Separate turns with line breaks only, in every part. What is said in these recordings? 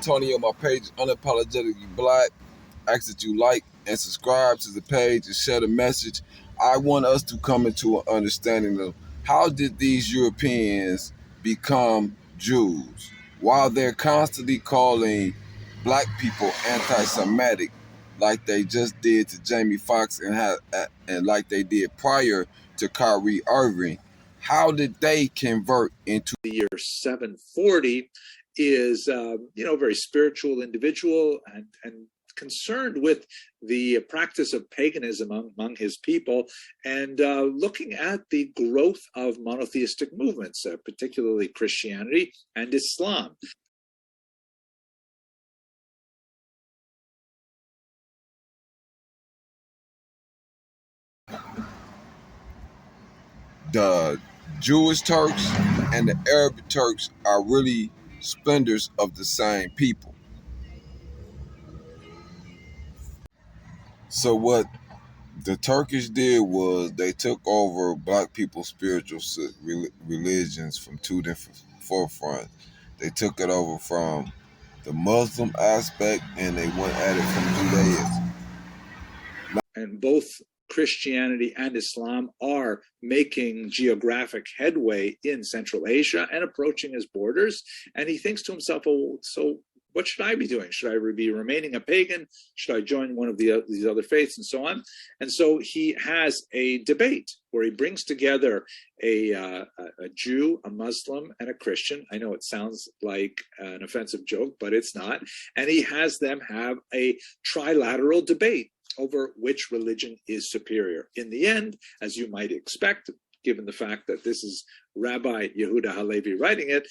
Tony on my page, Unapologetically Black. Ask that you like and subscribe to the page and share the message. I want us to come into an understanding of how did these Europeans become Jews while they're constantly calling black people anti-Semitic, like they just did to Jamie Foxx and like they did prior to Kyrie Irving. How did they convert into
the year 740 is, a very spiritual individual and concerned with the practice of paganism among his people and looking at the growth of monotheistic movements, particularly Christianity and Islam.
The Jewish Turks and the Arab Turks are really splendors of the same people. So what the Turkish did was they took over black people's spiritual religions from two different forefronts. They took it over from the Muslim aspect and they went at it from Judaism.
And both Christianity and Islam are making geographic headway in Central Asia and approaching his borders. And he thinks to himself, oh, so what should I be doing? Should I be remaining a pagan? Should I join one of these other faiths and so on? And so he has a debate where he brings together a Jew, a Muslim, and a Christian. I know it sounds like an offensive joke, but it's not. And he has them have a trilateral debate over which religion is superior. In the end, as you might expect, given the fact that this is Rabbi Yehuda Halevi writing it,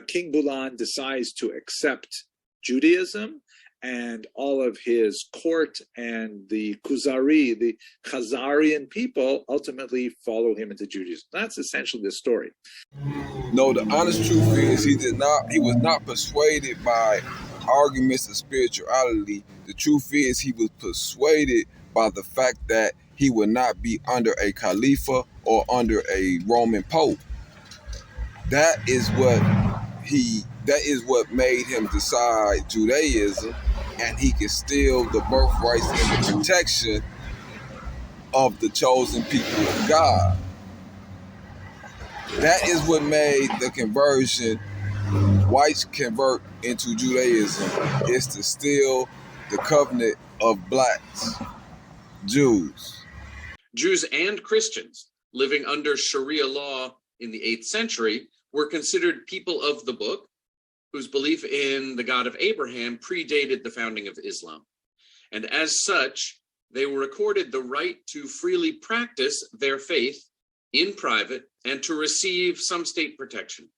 King Bulan decides to accept Judaism, and all of his court and the Khuzari, the Khazarian people, ultimately follow him into Judaism. That's essentially the story.
No, the honest truth is he was not persuaded by arguments of spirituality. The truth is he was persuaded by the fact that he would not be under a Khalifa or under a Roman Pope. That is what made him decide Judaism, and he can steal the birthrights and the protection of the chosen people of God. That is what made the conversion, whites convert into Judaism, is to steal the covenant of blacks, Jews.
Jews and Christians living under Sharia law in the 8th century were considered people of the book, whose belief in the God of Abraham predated the founding of Islam. And as such, they were accorded the right to freely practice their faith in private and to receive some state protection.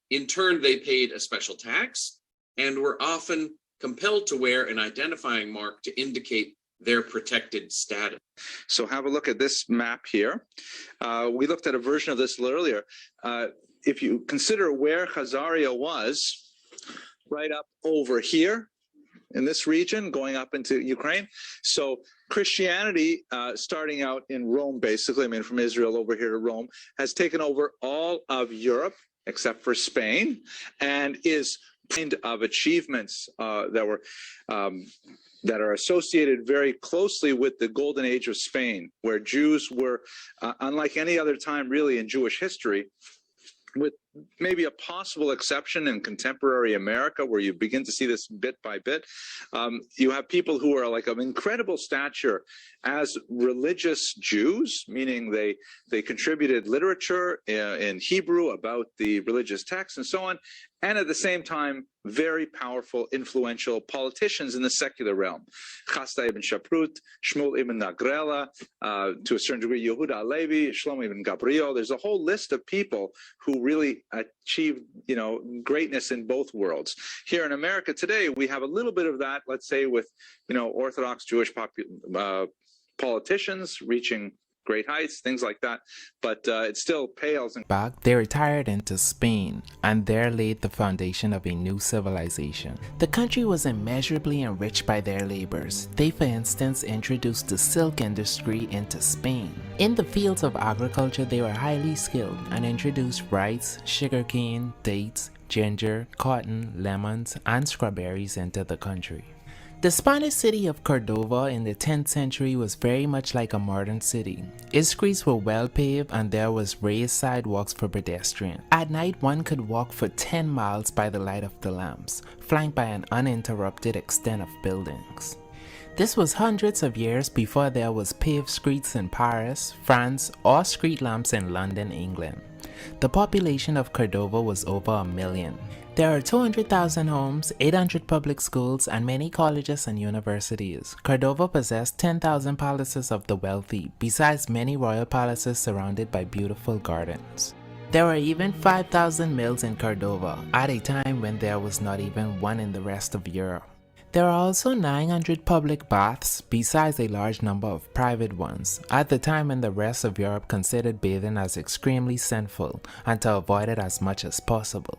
In turn, they paid a special tax and were often compelled to wear an identifying mark to indicate their protected status.
So have a look at this map here. We looked at a version of this a little earlier. If you consider where Khazaria was, right up over here in this region, going up into Ukraine. So Christianity, starting out in Rome, basically, I mean, from Israel over here to Rome, has taken over all of Europe, except for Spain, and is kind of achievements that are associated very closely with the golden age of Spain, where Jews were, unlike any other time really in Jewish history, with maybe a possible exception in contemporary America, where you begin to see this bit by bit. You have people who are like of incredible stature as religious Jews, meaning they contributed literature in Hebrew about the religious texts and so on, and at the same time, very powerful, influential politicians in the secular realm. Chasta ibn Shaprut, Shmuel ibn Nagrela, to a certain degree, Yehuda Halevi, Shlomo ibn Gabriel. There's a whole list of people who really achieved, greatness in both worlds. Here in America today, we have a little bit of that, let's say, with, Orthodox Jewish politicians reaching great heights, things like that, but it still pales.
Back, they retired into Spain and there laid the foundation of a new civilization. The country was immeasurably enriched by their labors. They, for instance, introduced the silk industry into Spain. In the fields of agriculture, they were highly skilled and introduced rice, sugarcane, dates, ginger, cotton, lemons, and strawberries into the country. The Spanish city of Cordova in the 10th century was very much like a modern city. Its streets were well paved and there was raised sidewalks for pedestrians. At night, one could walk for 10 miles by the light of the lamps, flanked by an uninterrupted extent of buildings. This was hundreds of years before there was paved streets in Paris, France, or street lamps in London, England. The population of Cordova was over 1 million. There are 200,000 homes, 800 public schools, and many colleges and universities. Cordova possessed 10,000 palaces of the wealthy, besides many royal palaces surrounded by beautiful gardens. There were even 5,000 mills in Cordova, at a time when there was not even one in the rest of Europe. There are also 900 public baths, besides a large number of private ones, at the time when the rest of Europe considered bathing as extremely sinful and to avoid it as much as possible.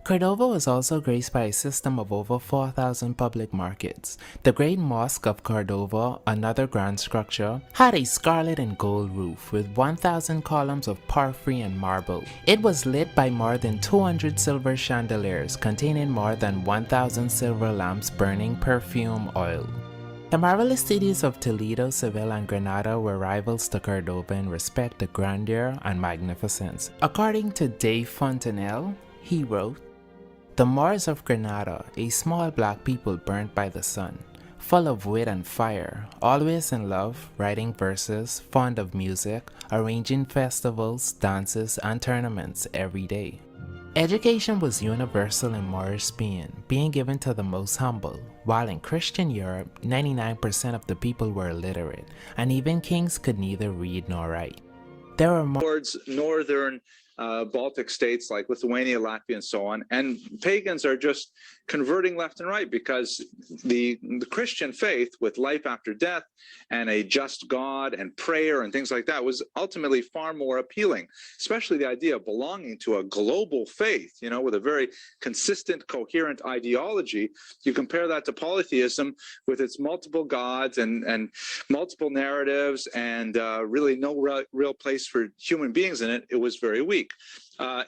Cordova was also graced by a system of over 4,000 public markets. The Great Mosque of Cordova, another grand structure, had a scarlet and gold roof with 1,000 columns of porphyry and marble. It was lit by more than 200 silver chandeliers containing more than 1,000 silver lamps burning perfume oil. The marvelous cities of Toledo, Seville, and Granada were rivals to Cordova in respect to grandeur and magnificence. According to Dave Fontenelle, he wrote, "The Moors of Granada, a small black people burnt by the sun, full of wit and fire, always in love, writing verses, fond of music, arranging festivals, dances, and tournaments every day. Education was universal in Moorish Spain, being given to the most humble, while in Christian Europe, 99% of the people were illiterate, and even kings could neither read nor write. There were more
Towards northern Baltic states like Lithuania, Latvia, and so on. And pagans are just converting left and right because the Christian faith with life after death and a just God and prayer and things like that was ultimately far more appealing, especially the idea of belonging to a global faith, you know, with a very consistent, coherent ideology. You compare that to polytheism with its multiple gods and multiple narratives and really no real place for human beings in it. It was very weak.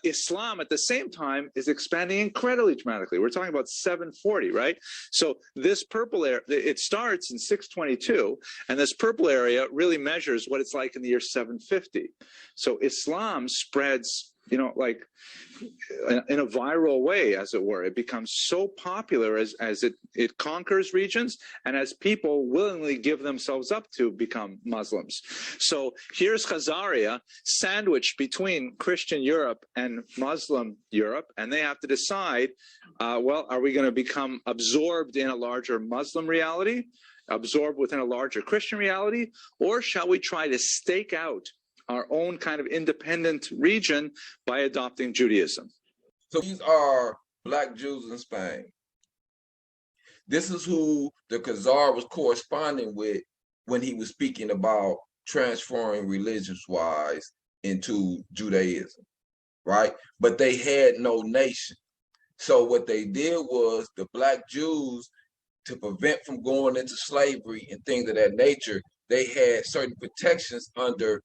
Islam at the same time is expanding incredibly dramatically. We're talking about 740, right? So this purple area, it starts in 622, and this purple area really measures what it's like in the year 750. So Islam spreads, you know, like in a viral way, as it were. It becomes so popular as it conquers regions and as people willingly give themselves up to become Muslims. So here's Khazaria sandwiched between Christian Europe and Muslim Europe, and they have to decide, well, are we going to become absorbed in a larger Muslim reality, absorbed within a larger Christian reality, or shall we try to stake out our own kind of independent region by adopting Judaism?
So these are Black Jews in Spain. This is who the Khazar was corresponding with when he was speaking about transferring religious-wise into Judaism, right? But they had no nation. So what they did was the Black Jews, to prevent from going into slavery and things of that nature, they had certain protections under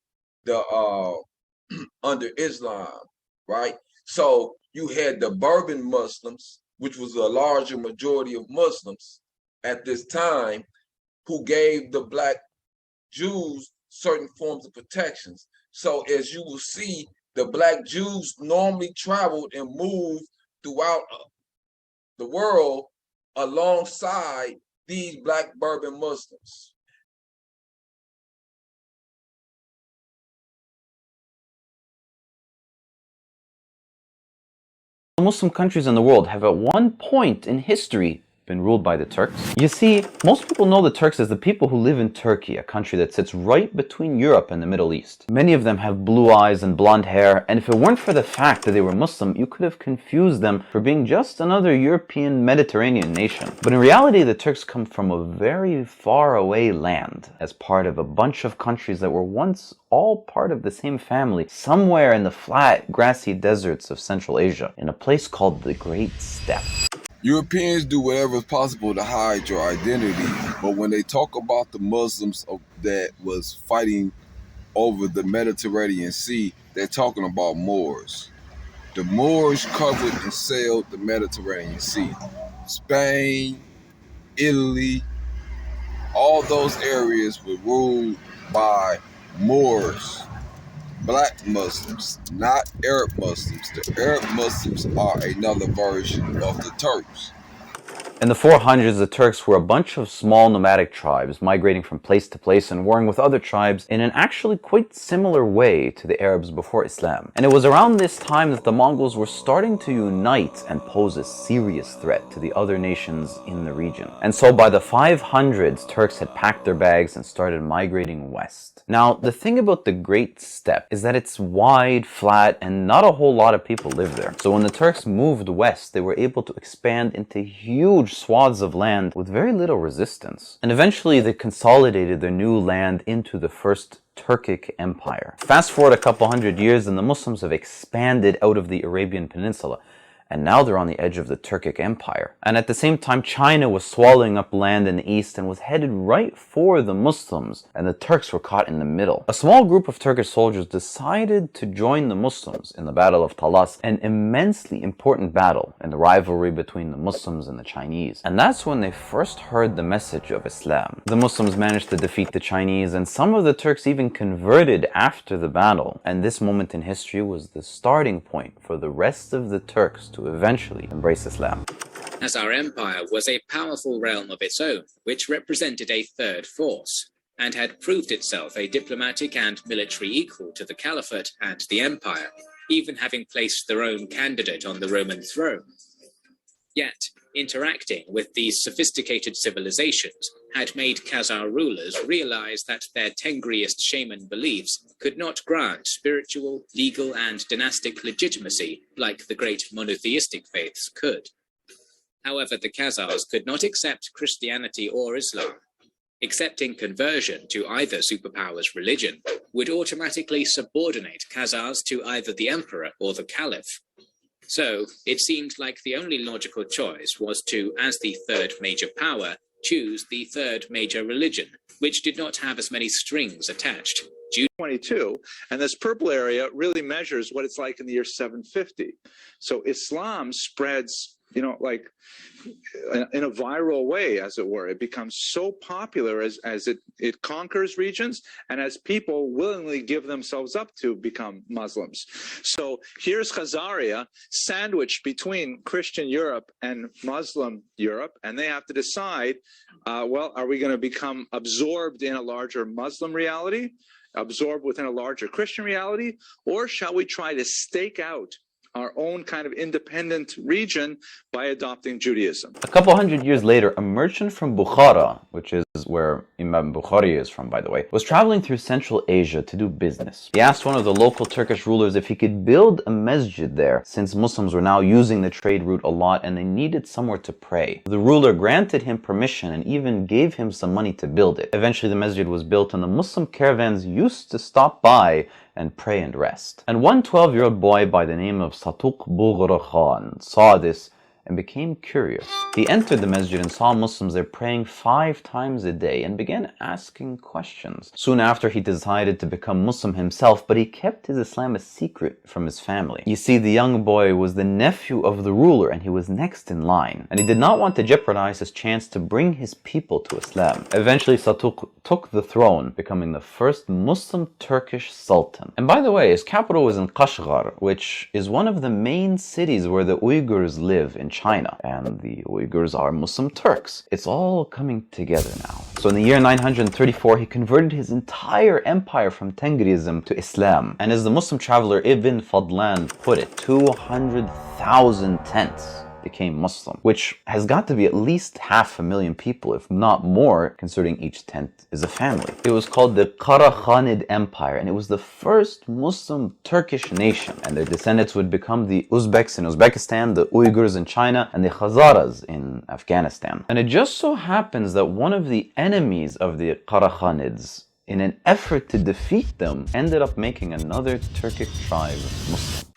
under Islam, right? So you had the Berber Muslims, which was a larger majority of Muslims at this time, who gave the Black Jews certain forms of protections. So as you will see, the Black Jews normally traveled and moved throughout the world alongside these Black Berber Muslims.
Muslim countries in the world have at one point in history been ruled by the Turks. You see, most people know the Turks as the people who live in Turkey, a country that sits right between Europe and the Middle East. Many of them have blue eyes and blonde hair, and if it weren't for the fact that they were Muslim, you could have confused them for being just another European Mediterranean nation. But in reality, the Turks come from a very far away land, as part of a bunch of countries that were once all part of the same family, somewhere in the flat, grassy deserts of Central Asia, in a place called the Great Steppe.
Europeans do whatever is possible to hide your identity, but when they talk about the Muslims that was fighting over the Mediterranean Sea, they're talking about Moors. The Moors covered and sailed the Mediterranean Sea. Spain, Italy, all those areas were ruled by Moors, black Muslims, not Arab Muslims. The Arab Muslims are another version of the Turks.
In the 400s, the Turks were a bunch of small nomadic tribes migrating from place to place and warring with other tribes in an actually quite similar way to the Arabs before Islam. And it was around this time that the Mongols were starting to unite and pose a serious threat to the other nations in the region. And so by the 500s, Turks had packed their bags and started migrating west. Now, the thing about the Great Steppe is that it's wide, flat, and not a whole lot of people live there. So when the Turks moved west, they were able to expand into huge swaths of land with very little resistance. And eventually they consolidated their new land into the first Turkic Empire. Fast forward a couple hundred years and the Muslims have expanded out of the Arabian Peninsula. And now they're on the edge of the Turkic Empire. And at the same time, China was swallowing up land in the east and was headed right for the Muslims, and the Turks were caught in the middle. A small group of Turkish soldiers decided to join the Muslims in the Battle of Talas, an immensely important battle in the rivalry between the Muslims and the Chinese. And that's when they first heard the message of Islam. The Muslims managed to defeat the Chinese, and some of the Turks even converted after the battle. And this moment in history was the starting point for the rest of the Turks to eventually embrace Islam.
Khazar Empire was a powerful realm of its own, which represented a third force, and had proved itself a diplomatic and military equal to the Caliphate and the Empire, even having placed their own candidate on the Roman throne. Yet, interacting with these sophisticated civilizations had made Khazar rulers realize that their Tengriist shaman beliefs could not grant spiritual, legal, and dynastic legitimacy like the great monotheistic faiths could. However, the Khazars could not accept Christianity or Islam. Accepting conversion to either superpower's religion would automatically subordinate Khazars to either the emperor or the caliph. So, it seemed like the only logical choice was to, as the third major power, choose the third major religion, which did not have as many strings attached.
22, and this purple area really measures what it's like in the year 750. So Islam spreads, like in a viral way, as it were. It becomes so popular as it conquers regions and as people willingly give themselves up to become Muslims. So here's Khazaria sandwiched between Christian Europe and Muslim Europe, and they have to decide, well, are we going to become absorbed in a larger Muslim reality, absorbed within a larger Christian reality, or shall we try to stake out our own kind of independent region by adopting Judaism?
A couple hundred years later, a merchant from Bukhara, which is where Imam Bukhari is from, by the way, was traveling through Central Asia to do business. He asked one of the local Turkish rulers if he could build a masjid there, since Muslims were now using the trade route a lot and they needed somewhere to pray. The ruler granted him permission and even gave him some money to build it. Eventually the masjid was built and the Muslim caravans used to stop by and pray and rest. And one 12-year-old boy by the name of Satuk Bughra Khan saw this and became curious. He entered the masjid and saw Muslims there praying 5 times a day and began asking questions. Soon after, he decided to become Muslim himself, but he kept his Islam a secret from his family. You see, the young boy was the nephew of the ruler and he was next in line, and he did not want to jeopardize his chance to bring his people to Islam. Eventually, Satuk took the throne, becoming the first Muslim Turkish Sultan. And by the way, his capital was in Kashgar, which is one of the main cities where the Uyghurs live in China, and the Uyghurs are Muslim Turks. It's all coming together now. So in the year 934, he converted his entire empire from Tengriism to Islam. And as the Muslim traveler Ibn Fadlan put it, 200,000 tents became Muslim, which has got to be at least 500,000 people, if not more, considering each tent is a family. It was called the Karakhanid Empire, and it was the first Muslim Turkish nation, and their descendants would become the Uzbeks in Uzbekistan, the Uyghurs in China, and the Khazaras in Afghanistan. And it just so happens that one of the enemies of the Karakhanids, in an effort to defeat them, ended up making another Turkic tribe Muslim.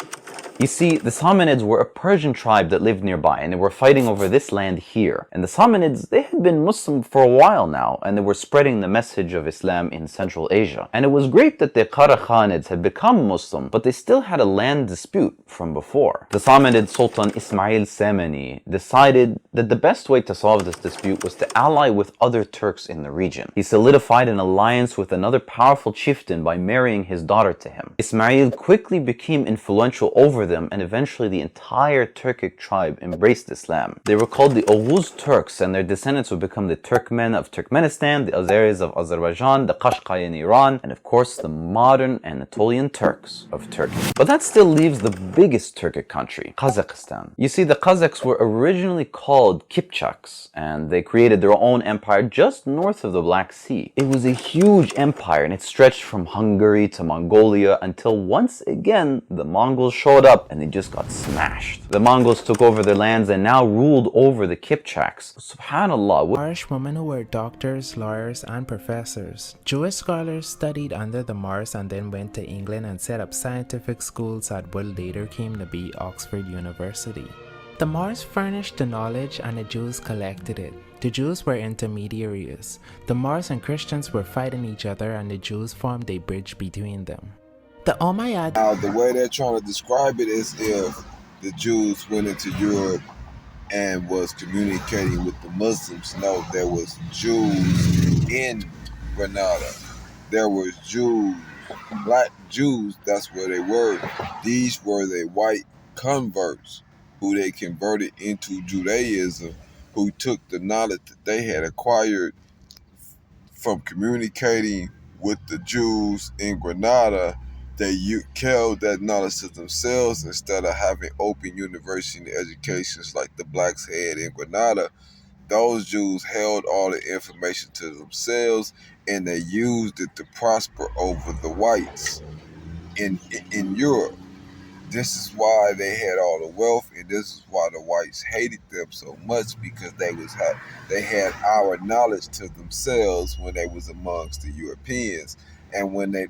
You see, the Samanids were a Persian tribe that lived nearby, and they were fighting over this land here. And the Samanids, they had been Muslim for a while now, and they were spreading the message of Islam in Central Asia. And it was great that the Qarakhanids had become Muslim, but they still had a land dispute from before. The Samanid Sultan Ismail Semeni decided that the best way to solve this dispute was to ally with other Turks in the region. He solidified an alliance with another powerful chieftain by marrying his daughter to him. Ismail quickly became influential over them, and eventually the entire Turkic tribe embraced Islam. They were called the Oghuz Turks, and their descendants would become the Turkmen of Turkmenistan, the Azeris of Azerbaijan, the Qashqai in Iran, and of course the modern Anatolian Turks of Turkey. But that still leaves the biggest Turkic country, Kazakhstan. You see, the Kazakhs were originally called Kipchaks, and they created their own empire just north of the Black Sea. It was a huge empire, and it stretched from Hungary to Mongolia until once again the Mongols showed up and they just got smashed. The Mongols took over their lands and now ruled over the Kipchaks. Subhanallah.
Moorish women who were doctors, lawyers, and professors. Jewish scholars studied under the Moors and then went to England and set up scientific schools at what later came to be Oxford University. The Moors furnished the knowledge and the Jews collected it. The Jews were intermediaries. The Moors and Christians were fighting each other and the Jews formed a bridge between them. The Umayyad.
Now, the way they're trying to describe it is if the Jews went into Europe and was communicating with the Muslims. No, there was Jews in Granada. There was Jews, black Jews, that's where they were. These were the white converts who they converted into Judaism, who took the knowledge that they had acquired from communicating with the Jews in Granada. They held that knowledge to themselves instead of having open university educations like the blacks had in Granada. Those Jews held all the information to themselves and they used it to prosper over the whites in Europe. This is why they had all the wealth, and this is why the whites hated them so much, because they had our knowledge to themselves when they was amongst the Europeans. And when the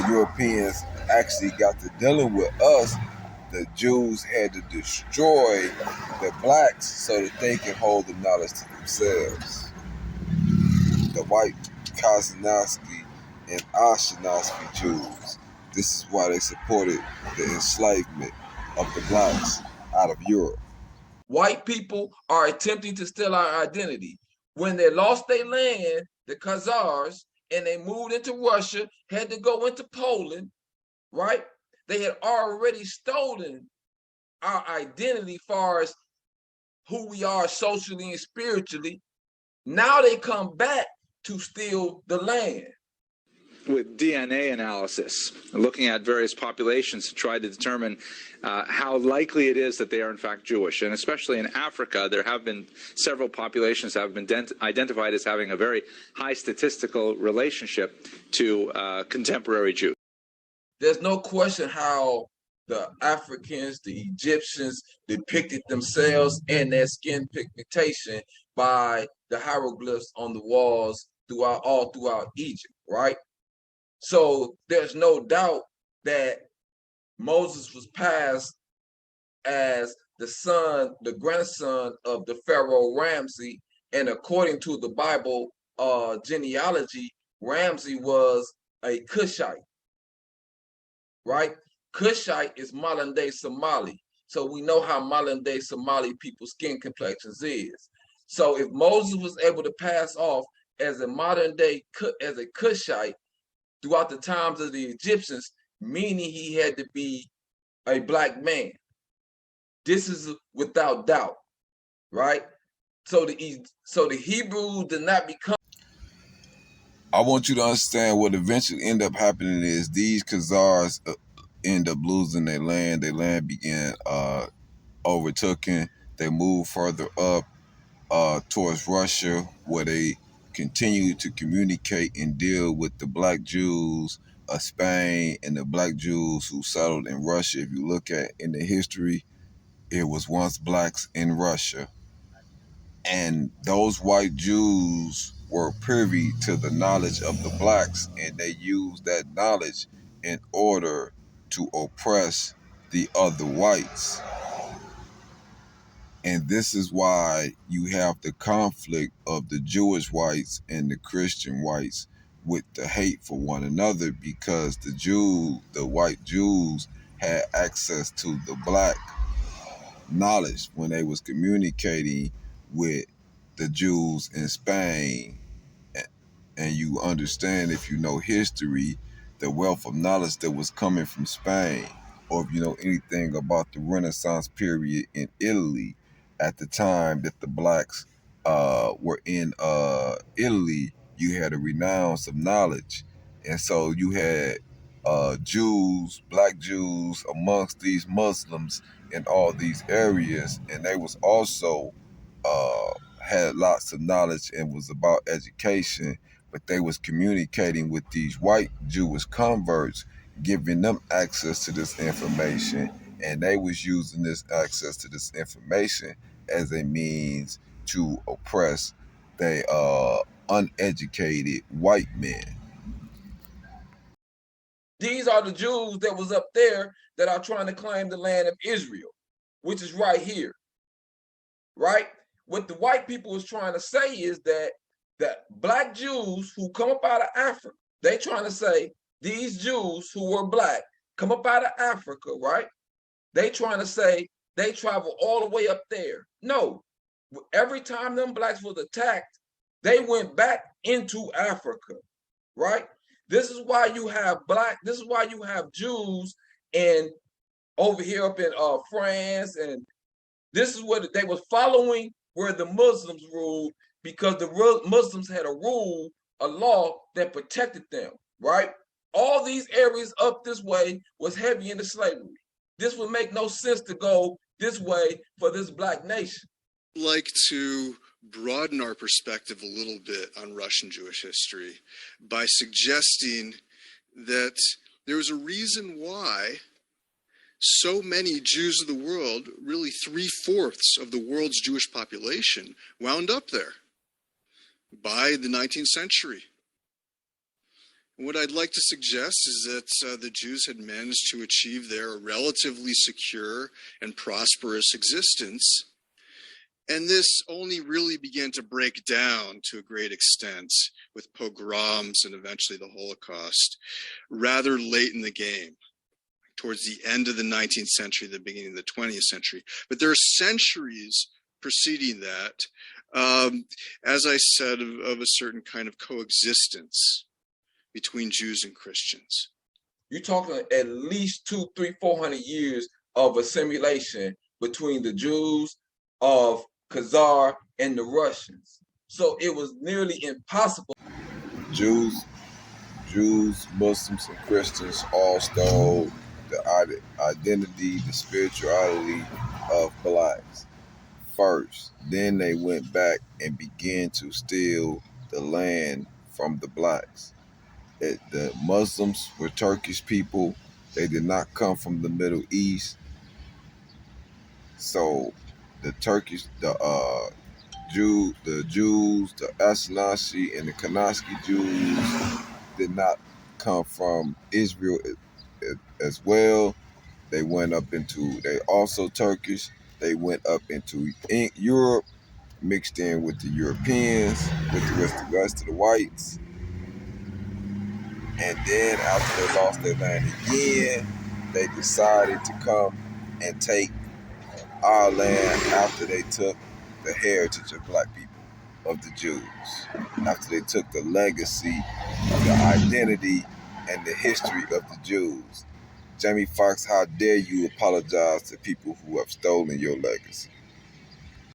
Europeans actually got to dealing with us, the Jews had to destroy the blacks so that they can hold the knowledge to themselves. The white Kazakhstan and Ashkenazi Jews. This is why they supported the enslavement of the blacks out of Europe. White people are attempting to steal our identity. When they lost their land, the Khazars, and they moved into Russia, had to go into Poland, right? They had already stolen our identity as far as who we are socially and spiritually. Now they come back to steal the land.
With DNA analysis, looking at various populations to try to determine how likely it is that they are in fact Jewish. And especially in Africa, there have been several populations that have been identified as having a very high statistical relationship to contemporary Jews.
There's no question how the Africans, the Egyptians depicted themselves and their skin pigmentation by the hieroglyphs on the walls all throughout Egypt, right? So there's no doubt that Moses was passed as the grandson of the Pharaoh Ramses, and according to the Bible genealogy, Ramses was a Cushite, right? Cushite is modern day Somali. So we know how modern day Somali people's skin complexions is. So if Moses was able to pass off as a modern day, as a Cushite, throughout the times of the Egyptians, meaning he had to be a black man. This is without doubt, right? So the Hebrews did not become. I want you to understand what eventually ended up happening is these Khazars end up losing their land. Their land began overtaken. They moved further up towards Russia, where they continue to communicate and deal with the black Jews of Spain and the black Jews who settled in Russia. If you look at in the history, it was once blacks in Russia. And those white Jews were privy to the knowledge of the blacks, and they used that knowledge in order to oppress the other whites. And this is why you have the conflict of the Jewish whites and the Christian whites with the hate for one another, because the white Jews had access to the black knowledge when they was communicating with the Jews in Spain. And you understand, if you know history, the wealth of knowledge that was coming from Spain, or if you know anything about the Renaissance period in Italy, at the time that the blacks were in Italy, you had a renounce of knowledge. And so you had Jews, black Jews amongst these Muslims in all these areas, and they was also had lots of knowledge and was about education, but they was communicating with these white Jewish converts, giving them access to this information, and they was using this access to this information as a means to oppress the uneducated white men. These are the Jews that was up there that are trying to claim the land of Israel, which is right here, right? What the white people is trying to say is that the black Jews who come up out of Africa, they trying to say these Jews who were black come up out of Africa, right? They trying to say they travel all the way up there. No, every time them blacks was attacked, they went back into Africa, right? This is why you have this is why you have Jews and over here up in France, and this is what they was following where the Muslims ruled, because the Muslims had a law that protected them, right? All these areas up this way was heavy into slavery. This would make no sense to go this way for this black nation.
I'd like to broaden our perspective a little bit on Russian Jewish history by suggesting that there was a reason why so many Jews of the world, really 3/4 of the world's Jewish population, wound up there by the 19th century. And what I'd like to suggest is that the Jews had managed to achieve there a relatively secure and prosperous existence. And this only really began to break down to a great extent with pogroms and eventually the Holocaust rather late in the game, towards the end of the 19th century, the beginning of the 20th century. But there are centuries preceding that, as I said, of a certain kind of coexistence between Jews and Christians.
You're talking at least 200, 300, 400 years of assimilation between the Jews of Khazar and the Russians. So it was nearly impossible. Jews, Muslims, and Christians all stole the identity, the spirituality of blacks first. Then they went back and began to steal the land from the blacks. The Muslims were Turkish people. They did not come from the Middle East. So the Turkish, the Jews, the Ashkenazi and the Kanashki Jews did not come from Israel as well. They went up into, they also Turkish. They went up into Europe, mixed in with the Europeans, with the rest of the whites. And then after they lost their land again, they decided to come and take our land after they took the heritage of black people, of the Jews, after they took the legacy, the identity, and the history of the Jews. Jamie Foxx, how dare you apologize to people who have stolen your legacy?